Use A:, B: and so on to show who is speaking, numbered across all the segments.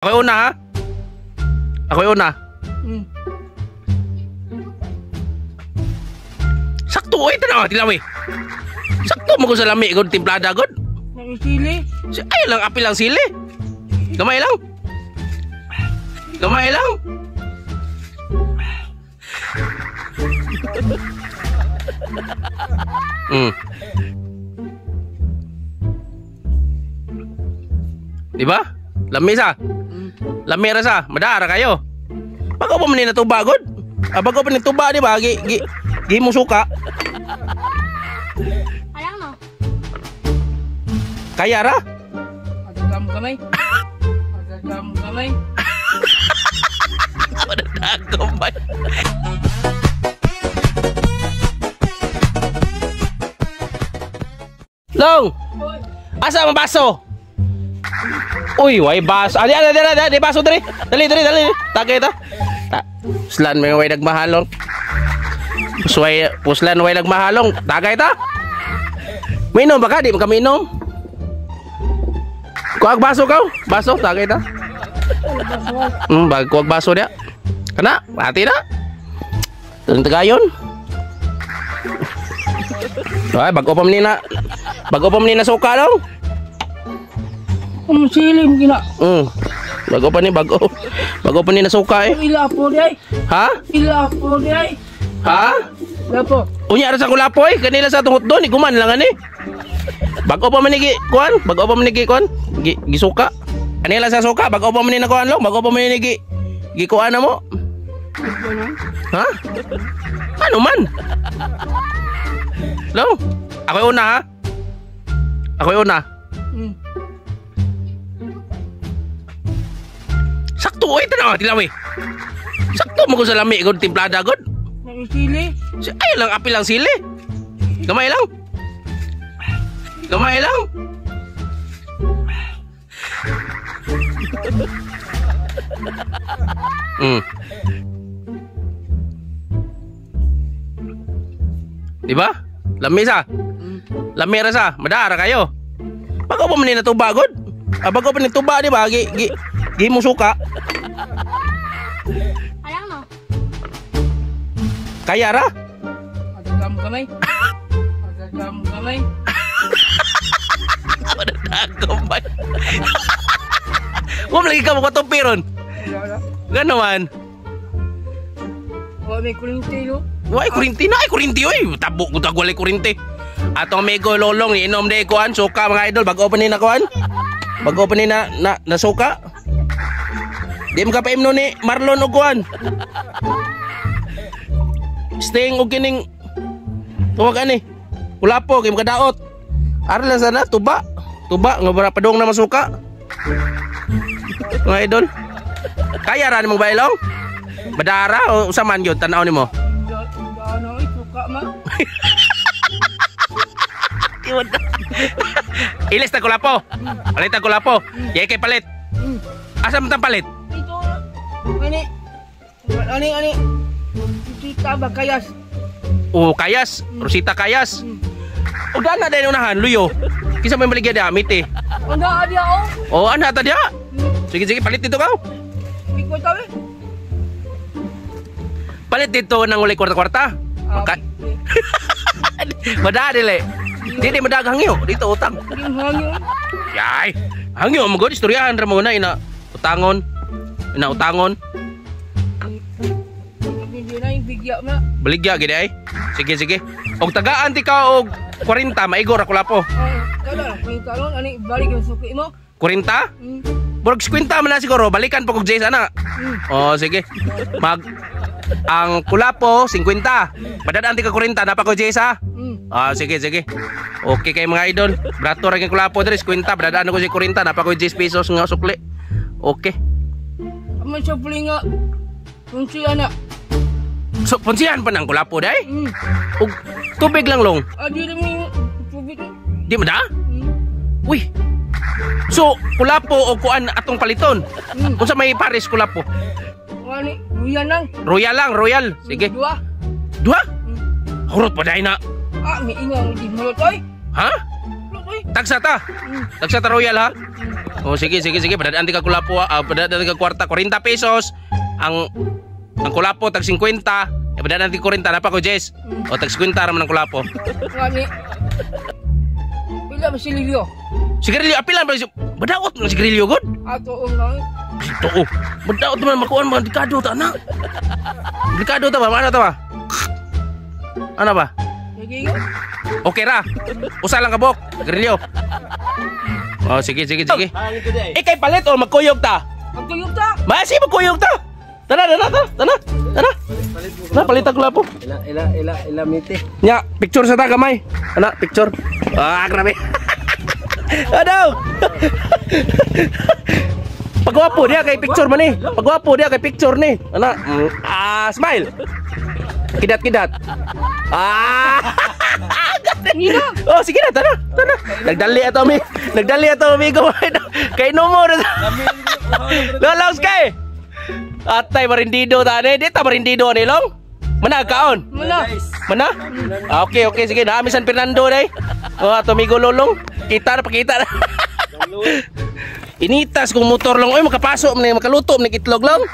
A: Ako yung una ha? Ako yung una. Sakto eh, tanaw, tilawi. Sakto mo ko sa lami, kung timplada god.
B: May sili.
A: Ay lang, apil lang sili. Gamay lang. Gamay lang. Diba? Lami sa? Lami ra sa? Madara kayo. Bago pa man natuba god. Bago pa natuba di ba? Gi mo suka.
C: Alam mo?
A: Kaya ra?
B: Agam kamay. Agam kamay.
A: Madagam ba? Long! Asa ang baso? Uy, way baso. Ali, baso dali. Dali. Tagay ta. Puslan may way nagmahalong. Puslan way nagmahalong. Tagay ta. Minom ba ka? Di mo kami inom. Kuwag baso ka. Baso, tagay ta. Kuwag baso dia. Kana, mati na. Tuloy tagayon. Ay, bago pa manina suka daw.
B: Ang sili mo gina.
A: Bago pa ni nasuka eh.
B: Ilapo di ay.
A: Ha?
B: Ilapo di ay.
A: Ha?
B: Lapo.
A: Unya ra sa kulapoy, kanila sa tungod doon, iguman lang ani. Bago pa manigi kuan, gisuka. Kanila sa suka, bago pa manina kuan lo, bago pa manigi gikuan na mo. Ha? Ano man? Lo? Ako yung una ha? Ako yung una. Sakto eh, tanaw, tilawi. Sakto mo ko sa lami, kung timplada god.
B: May sili.
A: Ay lang, apil lang sili. Gamay lang. Gamay lang. Diba? Lami sa? Lami ra sa? Madara kayo. Bago pa man natuba god. Bago pa natuba di ba? Gi mo suka.
C: Alam mo?
A: Kaya ra?
B: Agam kamay. Agam kamay.
A: Madagam ba? Huwag lagi ka mo katupiron. Gano man?
B: May kulinti lo.
A: Why kurinti na? Ay kurinti oy. Tabo ko tagwalay kurinti. Atong amigo lolong inom de kuan suka mga idol bago pa ni na kuan. Bago pa ni na suka. Di mo ka pa imno ni Marlon o kuan. Sting o kining tuwag ani. Ulapo kay makadaot. Ara lang sana tuba. Tuba nga bara padong na masuka. Mga idol. Kaya ra nimong bailong? Madara o usaman gyud tan-aw nimo?
B: Ano suka ma?
A: Ilis ta kulapo. Palit ta kulapo. Yay kay palit. Asa man tang palit?
B: Ito. Ani. Kita ba kayas?
A: Oh, kayas. Rosita kayas. O dana din unahan, luyo. Kisa may maligya da, miti.
B: Anda dia
A: Oh, ana ta dia. Sige, palit dito ka.
B: Iko tawe.
A: Palit dito nang ulay kwarta-kwarta. Okay. Madali le. Di madag hangyo dito utang.
B: Hangyo.
A: Yay. Hangyo mo god istoryahan ra mo na ina utangon.
B: Hindi na yung bigya na.
A: Baligya gid ay. Sige. Og tagaan ti ka og 40 maigor ako lapo.
B: Kada may talon ani balik yung suki mo.
A: 40? Borg 50 man na siguro balikan pa kog Jays ana. Oh, sige. Ang kulapo 50. Padadaan ti ka 40 na pa ko Jays ha. Sige. Okay kay mga idol. Brato ra kay kulapo diri 50 padadaan ko si 40 na pa ko 10 pesos nga sukli. Okay.
B: Aman siya puli nga. Kunsi ana.
A: So punsihan pa ng kulapo day? Og tubig lang long.
B: Adi rin yung tubig.
A: Di mo da? Uy. So kulapo o kuan atong paliton. Unsa may pares kulapo?
B: Ani,
A: Royal. Sige. Dua? Hurot pa day na.
B: May ingaw di mulot oy.
A: Ha? Tagsa ta. Tagsa ta Royal ha. Oh, sige. Padadaan ti ka kulapo, padadaan ti ka kwarta, 40 pesos. Ang kulapo tag 50. Padadaan ti 40 na pa ko, Jess. O tag 50 raman ang kulapo.
B: Ngani. Pila ba sililyo?
A: Sigarilyo, apilan ba? Badaot ng sigarilyo, God?
B: Ato lang.
A: Ito, oh. Badaot naman makuha mga dekado ta, anak. Dekado ta ba? Ano ta ba? Ano ba?
B: Sige.
A: Okay ra. Usa lang kabok. Sigarilyo. Oh, sige. Ikay palit o magkuyog ta?
B: Magtuyog ta.
A: Masi magkuyog ta. Tana. Na palitan ko lapo.
C: Ila miti.
A: Nya, picture sa ta gamay. Ana, picture. Ah, grabe. Ano? Pagwapo dia kay picture man ni. Pagwapo dia kay picture ni. Ana, smile. Kidat.
B: Nino.
A: Oh, sige na, tara. Nagdali ato amigo. Kay no mo. Lolaws kay. Atay marindido tani, di ta marindido ni long. Mana kaon? Mana? Okay, sige na San Fernando day. Oh, ato amigo Lolong. Kita na. Initas kong motor lang. Oy, makapasok man makaluto man itlog lang.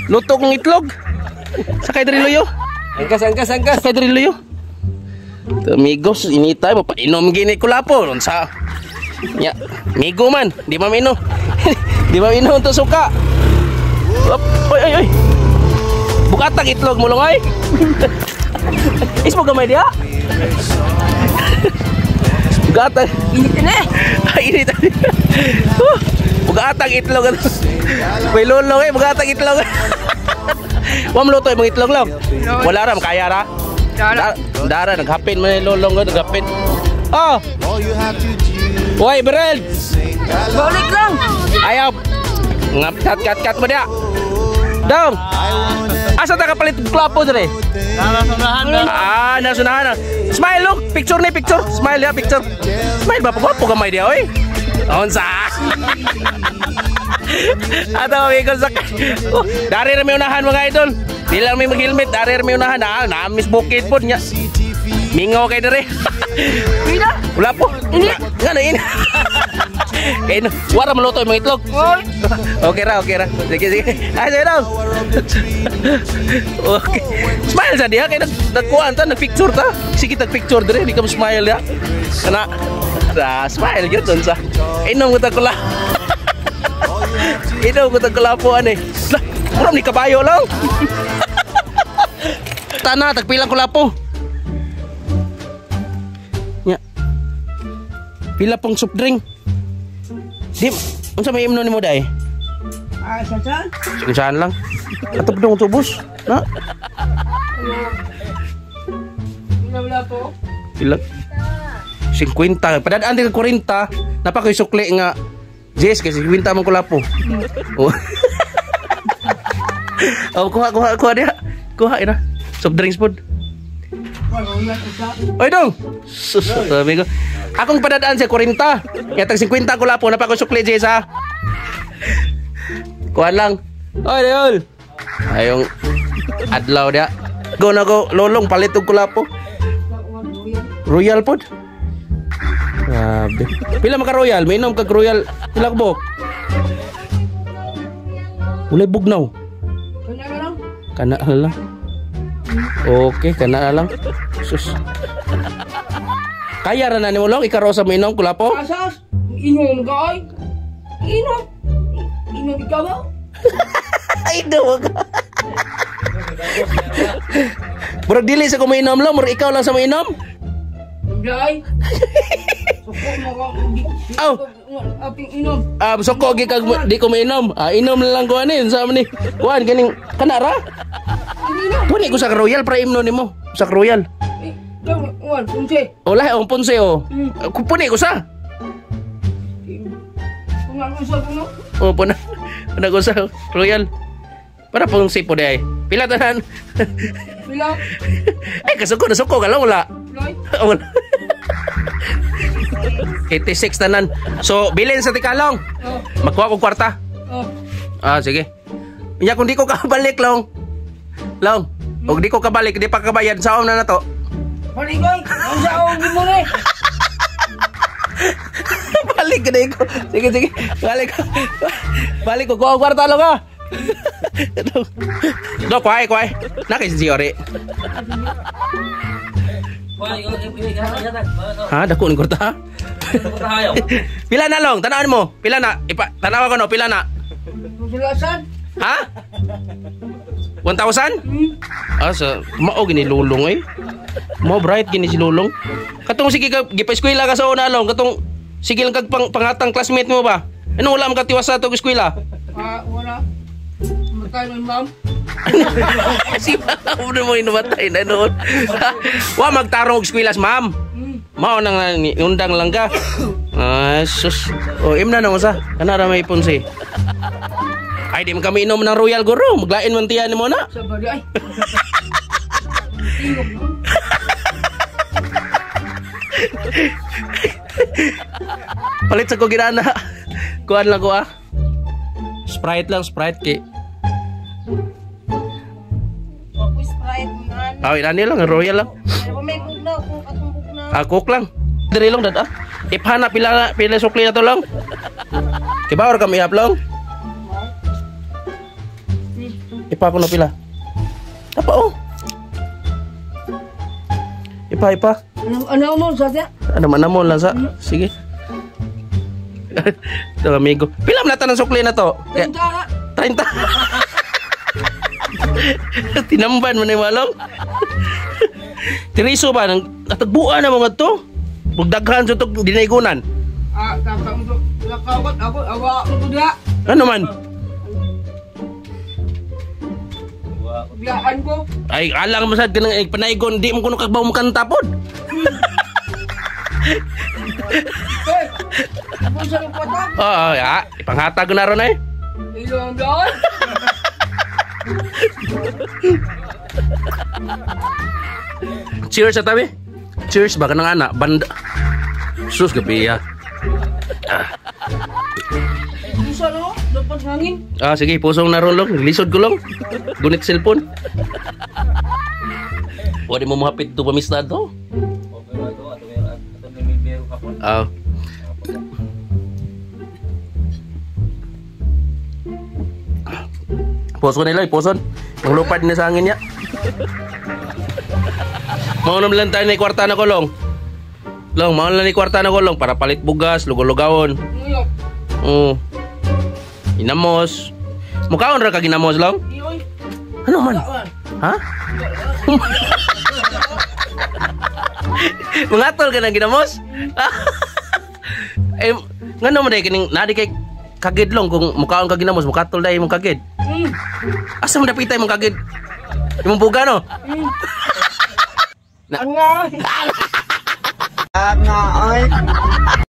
A: Luto kong itlog. Sakay diri loyo.
C: Angkas.
A: Sakay diri loyo. Amigos, initay mo pa inom gini ko lapo sa. Nya, migo man, di mamino. Di mamino to suka. Oy. Bukatang itlog mo lang ay. Is mo gamay dia? Bukatang.
B: Init na.
A: Init. Bukatang itlog. May lolong eh, bukatang itlog. Wa mo luto yung itlog lang. Wala ra, kaya ra. Dara, naghapin mo yung lolong ko, naghapin. Oh! Uy, Berel!
B: Balik lang.
A: Ayaw! Cut mo dia! Dong! Asa ta kapalit klapo dere? Nasunahan na. Smile look! Picture. Smile ya, picture. Smile ba? Pagwapo gamay dia, oy! Onsa! Ato, amigos. Dari rami unahan mga idol. Di lang may mag-helmet, dari rami unahan. Na-miss bukid po niya. Mingaw kay dere.
B: Pila?
A: Wala po. Ini. Nga na ini. Kaya no, wala maluto yung mga itlog. Okay ra. Sige. Ay, sige daw. Okay. Smile sa diha. Kaya nagkuhan ta, nagpicture ta. Sige, nagpicture dere. Di ka mo smile ya. Kana, smile yun dun sa. Inom ko ta kula. Inom ko ta kula po ane. Lah, kurang ni kabayo lang. Tana, tagpilang kula po. Nya. Pila pong soft drink. Di, unsa may imno nimo day?
B: Saan?
A: Saan lang. Atop dong tubos. Na?
B: Wala po.
A: Pila? 50. Padadaan din ka 40. Napakoy sukli nga. Jess, kasi 50 man ko lapo. Oh. Oh, kuha dia. Kuha ina. Soft drinks pod. Oy dong. Sus, amigo. Akong padadaan sa 40. Yatag 50 ko lapo, napakoy sukli Jess ha. Kuha lang. Oy, Deol. Ayong adlaw dia. Go na go, lolong palit og kulapo. Royal pod. Grabe. Pila maka royal? Mainom kag royal. Pila ka bok? Ulay bugnaw. Kana lang. Okay, kana lang. Sus. Kaya ra na nimo long ikaro sa mainom kulapo?
B: Asas, inom ka ay. Inom ikaw ba?
A: Ay, daw ka. Murag dili sa kuminom lang, murag ikaw lang sa mainom?
B: Day.
A: Aw.
B: Aping inom.
A: Soko gi kag di ko mainom. Inom na lang ko anin sa ni. Kuan ganing kana ra? Puni ko sa royal para imno nimo. Sa royal.
B: Punse.
A: Ola ang ponse o. Puni ko sa. Oh, puna ko sa royal. Para pong sipo day. Pila tanan?
B: Pila?
A: Ay kasuko na suko ka lang wala. Wala. 86 tanan. So, bilin sa tikalong. Magkuha ko kwarta. Sige. Kanya kung di ko kabalik, Long. Kung di ko kabalik, di pa kabayad, saom na to.
B: Balik ko, ang saom di mo
A: Balik ka na ko. Sige, sige. Balik ko. Balik ko. Kuha ang kwarta lang ka. Do, kuhay, kuhay. Nakis si Ori. Ha? Dako ng kwarta ha? Pila na long? Tanawin mo. Pila na? Tanawa ko no, pila na?
B: Sulasan.
A: Ha? 1,000? Ah, sa mao gini lulong eh. Mo bright gini si lulong. Katong sige ka gipa-eskwela ka sa una long, katong sige lang kag pangatang classmate mo ba? Ano wala man ka tiwas sa to eskwela?
B: Wala. Matay ng ma'am.
A: Si ma'am mo inumatay na noon. Wa magtarong og eskwela ma'am. Mao nang undang lang ka. Ah, sus. O imna na mo sa. Kana ra may punsi. Ay, di man kami inom ng Royal Guru. Maglain man tiyan mo na.
B: Sabado ay.
A: Palit sa ko ginana. Kuhan lang ko ah. Sprite lang, Sprite ki.
B: Ako Sprite man.
A: Ah, inani lang, Royal lang.
B: Pero may bugnaw kung atong bugnaw.
A: Ah, cook lang. Diri lang dad ah. Iphana pila sukli na to lang. Kibaor kami haplong. Ipa ko na pila. Apa oh? Ipa.
B: Ano mo sa siya?
A: Ano man mo lang sa. Sige. Ito amigo. Pila man nata ng sukli na to?
B: Tenta.
A: 30. Tinamban man ni walong. Tiriso ba nang natagbuan na mga to? Bugdaghan sa to dinaygunan.
B: Kakang lakawat ako awa ko diha.
A: Ano man?
B: Biyaan ko.
A: Ay, alang masad ka ng panaigon, di mo kuno kagbaw mo kanta pod.
B: Hey! Ako sa kapata.
A: Oo, ya. Ipanghatag ko na ron eh.
B: Ilang daan.
A: Cheers sa tabi. Cheers ba ka ng anak? Banda. Sus, gabi ya.
B: Isa no? Dapat hangin.
A: Ah, sige, pusong na ron lang. Lisod ko lang. Gunit cellphone. Wala mo mahapit ito pamistad to. Ah. Poso nila, poson. Ang lupad na sa hangin niya. Maunam lang tayo na kwarta na kolong. Long, maunam lang ni kwarta na kolong para palit bugas, lugol-lugawon.
B: Nguyok.
A: Inamos. Mukhaon ra ka ginamos long?
B: Iyoy.
A: Ano man? Ha? Mengatol ka ng ginamos? Eh, ngano mo day kining nadi kay kagid long kung mukhaon ka ginamos, mukatol day imong kagid. Asa mo dapitay imong kagid? Imong buga no?
B: Ang nga.